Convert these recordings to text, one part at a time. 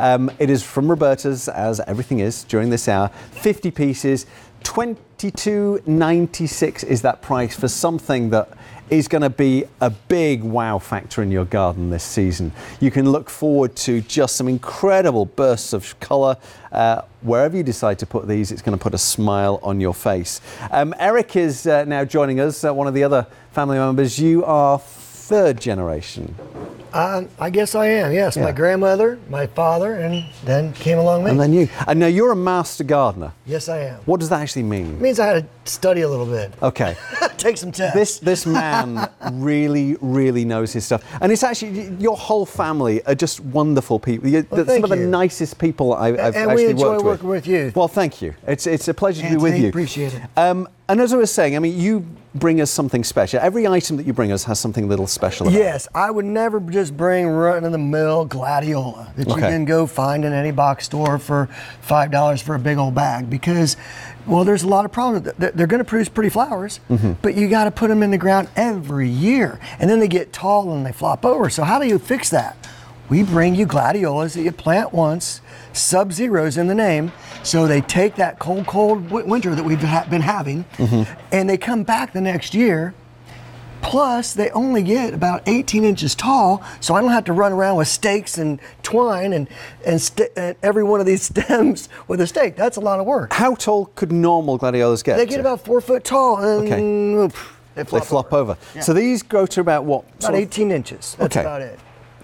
It is from Roberta's, as everything is during this hour. 50 pieces, $22.96 is that price for something that is going to be a big wow factor in your garden this season. You can look forward to just some incredible bursts of colour. Wherever you decide to put these, it's going to put a smile on your face. Eric is now joining us, one of the other family members. You are third generation. I guess I am, yes. Yeah. My grandmother, my father, and then came along me. And then you. And now you're a master gardener. Yes, I am. What does that actually mean? It means I had to study a little bit. Okay. Take some tests. This man really knows his stuff. And it's actually, your whole family are just wonderful people. Some of the nicest people I've actually worked with. And we enjoy working with you. Well, thank you. It's a pleasure to be with you. Appreciate it. And as I was saying, I mean, you bring us something special. Every item that you bring us has something a little special about it. Yes, I would never just bring run-of-the-mill gladiola that you can go find in any box store for $5 for a big old bag, because, well, there's a lot of problems. They're going to produce pretty flowers, but you got to put them in the ground every year, and then they get tall and they flop over. So how do you fix that? We bring you gladiolas that you plant once, sub-zeros in the name, so they take that cold winter that we've been having, and they come back the next year. Plus, they only get about 18 inches tall, so I don't have to run around with stakes and twine and every one of these stems with a stake. That's a lot of work. How tall could normal gladiolas get? They get about 4 foot tall, and they flop over. Yeah. So these grow to about what? About 18 inches. That's about it.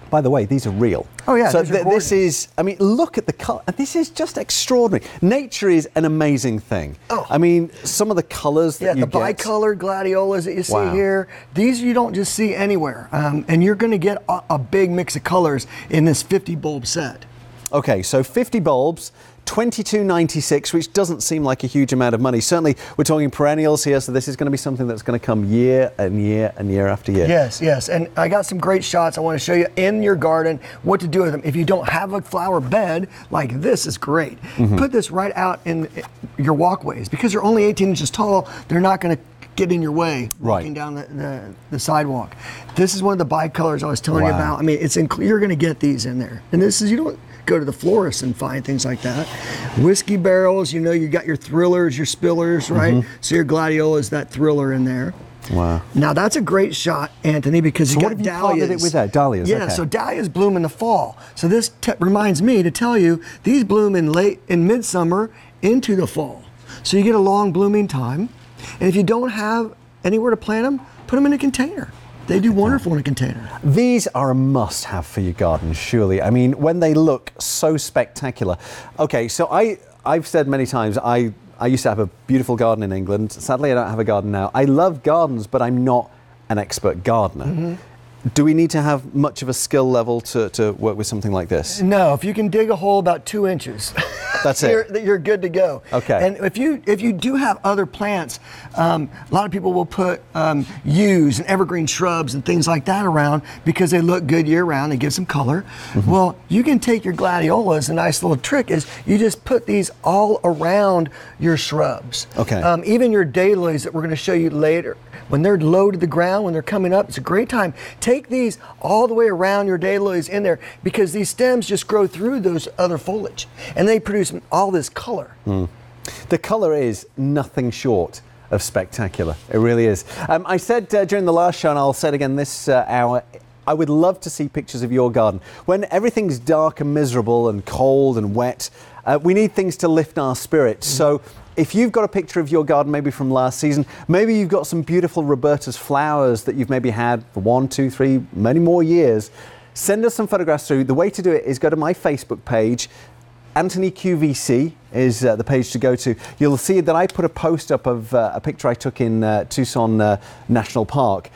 By the way, these are real. Oh yeah, so this is, I mean, look at the color. This is just extraordinary. Nature is an amazing thing. Oh. I mean, some of the colors that you get. Yeah, the bicolored gladiolas that you see here, these you don't just see anywhere. And you're going to get a big mix of colors in this 50 bulb set. Okay, so 50 bulbs, $22.96, which doesn't seem like a huge amount of money. Certainly, we're talking perennials here, so this is going to be something that's going to come year and year and year after year. Yes, yes, and I got some great shots I want to show you in your garden, what to do with them. If you don't have a flower bed, like this is great. Put this right out in your walkways. Because they're only 18 inches tall, they're not going to get in your way walking down the sidewalk. This is one of the bicolors I was telling you about. I mean, you're going to get these in there. And this is, you don't go to the florist and find things like that. Whiskey barrels, you know, you got your thrillers, your spillers, right? So your gladiola is that thriller in there. Wow. Now that's a great shot, Anthony, because you got dahlias. What it with that? Dahlias, yeah, so dahlias bloom in the fall. So this reminds me to tell you, these bloom in midsummer into the fall. So you get a long blooming time. And if you don't have anywhere to plant them, put them in a container. They do wonderful in a container. These are a must-have for your garden, surely. I mean, when they look so spectacular. Okay, so I've said many times, I used to have a beautiful garden in England. Sadly, I don't have a garden now. I love gardens, but I'm not an expert gardener. Do we need to have much of a skill level to work with something like this? No, if you can dig a hole about 2 inches, that's it. You're good to go. Okay. And if you do have other plants, a lot of people will put yews and evergreen shrubs and things like that around because they look good year round. They give some color. Well, you can take your gladiolas. A nice little trick is you just put these all around your shrubs. Okay. Even your daylilies that we're going to show you later. When they're low to the ground, when they're coming up, it's a great time. Take these all the way around your daylilies in there, because these stems just grow through those other foliage and they produce all this color. The color is nothing short of spectacular. It really is. I said during the last show, and I'll say it again this hour, I would love to see pictures of your garden. When everything's dark and miserable and cold and wet, we need things to lift our spirits. So if you've got a picture of your garden, maybe from last season, maybe you've got some beautiful Roberta's flowers that you've maybe had for 1, 2, 3, many more years, send us some photographs through. The way to do it is go to my Facebook page. Anthony QVC is the page to go to. You'll see that I put a post up of a picture I took in Tucson National Park.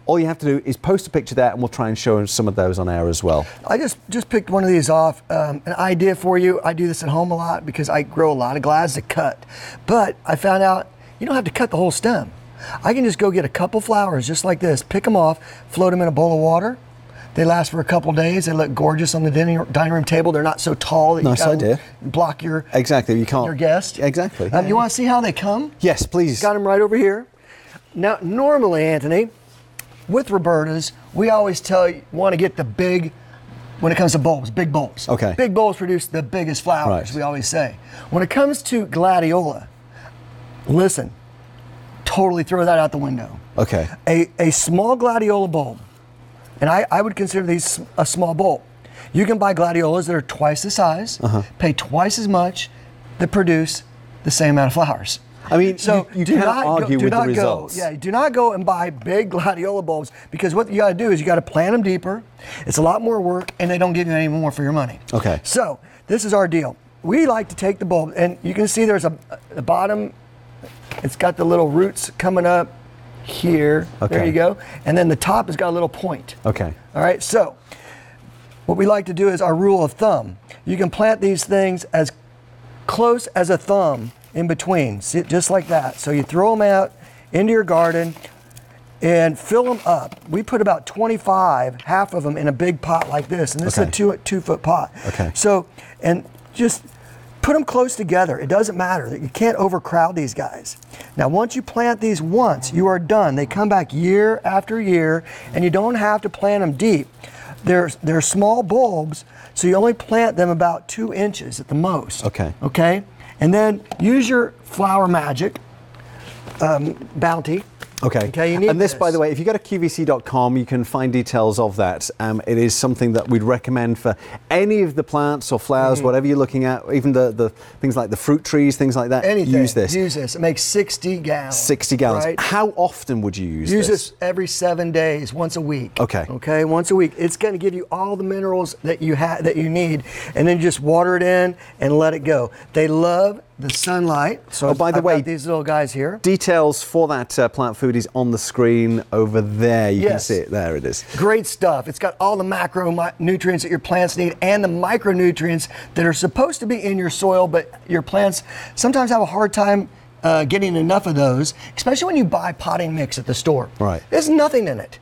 All you have to do is post a picture there, and we'll try and show some of those on air as well. I just picked one of these off. An idea for you. I do this at home a lot because I grow a lot of glads to cut. But I found out you don't have to cut the whole stem. I can just go get a couple flowers just like this, pick them off, float them in a bowl of water. They last for a couple days. They look gorgeous on the dining room table. They're not so tall that nice idea. Block your you can't your guest. Exactly. You want to see how they come? Yes, please. Got them right over here. Now, normally, Anthony, with Roberta's, we always want to get the big when it comes to bulbs, big bulbs. Okay. Big bulbs produce the biggest flowers, Right. we always say. When it comes to gladiola, listen, totally throw that out the window. Okay. A small gladiola bulb, and I would consider these a small bulb. You can buy gladiolas that are twice the size, pay twice as much, that produce the same amount of flowers. I mean, so you cannot argue with the results. Do not go and buy big gladiola bulbs, because what you got to do is you got to plant them deeper. It's a lot more work, and they don't give you any more for your money. Okay. So this is our deal. We like to take the bulb, and you can see there's the bottom. It's got the little roots coming up here. Okay. There you go. And then the top has got a little point. Okay. All right. So what we like to do is our rule of thumb. You can plant these things as close as a thumb in between, see, just like that. So you throw them out into your garden and fill them up. We put about 25, half of them in a big pot like this, and this is a 2-foot pot. Okay. So, and just put them close together. It doesn't matter. You can't overcrowd these guys. Now, once you plant these once, you are done. They come back year after year, and you don't have to plant them deep. They're small bulbs, so you only plant them about 2 inches at the most. Okay. Okay? And then use your flower magic bounty. Okay. Okay, you need and this, by the way, if you go to QVC.com, you can find details of that. It is something that we'd recommend for any of the plants or flowers, whatever you're looking at, even the things like the fruit trees, things like that. Anything. Use this. Use this. It makes 60 gallons. 60 gallons. Right? How often would you use this? Use this every 7 days, once a week. Okay. Okay, once a week. It's going to give you all the minerals that you need, and then just water it in and let it go. They love the sunlight. So by the I've way, got these little guys here. Details for that plant food is on the screen over there. You can see it. There it is. Great stuff. It's got all the macronutrients that your plants need and the micronutrients that are supposed to be in your soil, but your plants sometimes have a hard time getting enough of those, especially when you buy potting mix at the store. Right. There's nothing in it.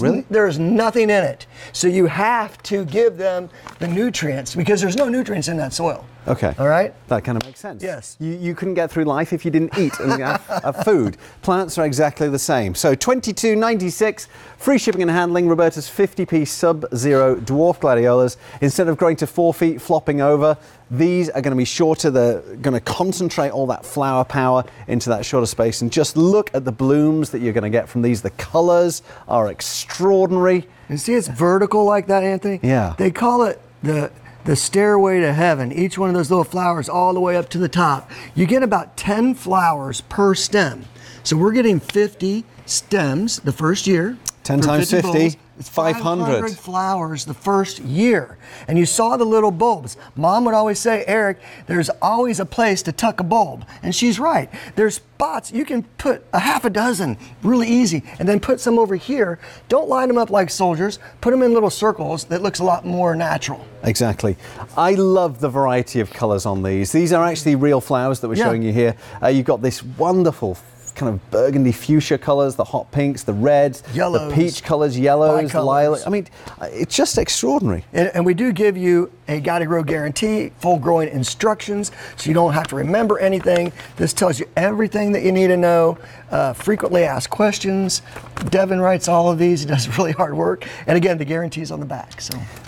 Really? There's nothing in it. So you have to give them the nutrients, because there's no nutrients in that soil. Okay. All right? That kind of makes sense. Yes. You couldn't get through life if you didn't eat and have food. Plants are exactly the same. So $22.96, free shipping and handling. Roberta's 50p Sub-Zero Dwarf Gladiolus. Instead of growing to 4 feet, flopping over, these are going to be shorter. They're going to concentrate all that flower power into that shorter space. And just look at the blooms that you're going to get from these. The colors are extraordinary. You see it's vertical like that, Anthony? Yeah. They call it the stairway to heaven. Each one of those little flowers all the way up to the top. You get about 10 flowers per stem. So we're getting 50 stems the first year. 10 times 50, bulbs. it's 500. Flowers the first year. And you saw the little bulbs. Mom would always say, Eric, there's always a place to tuck a bulb. And she's right. There's spots. You can put a half a dozen really easy, and then put some over here. Don't line them up like soldiers. Put them in little circles that looks a lot more natural. Exactly. I love the variety of colors on these. These are actually real flowers that we're showing you here. You've got this wonderful kind of burgundy fuchsia colors, the hot pinks, the reds, yellows, the peach colors, yellows, bicolors. lilac. I mean, it's just extraordinary. And we do give you a Gotta Grow guarantee, full growing instructions, so you don't have to remember anything. This tells you everything that you need to know. Frequently asked questions. Devin writes all of these. He does really hard work. And again, the guarantee's on the back.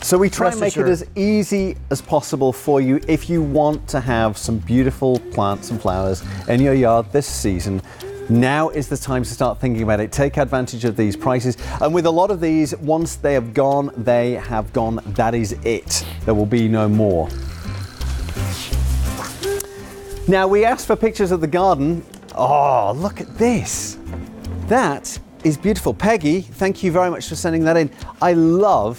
So we try and make it as easy as possible for you if you want to have some beautiful plants and flowers in your yard this season. Now is the time to start thinking about it. Take advantage of these prices. And with a lot of these, once they have gone, they have gone. That is it. There will be no more. Now, we asked for pictures of the garden. Oh, look at this. That is beautiful. Peggy, thank you very much for sending that in. I love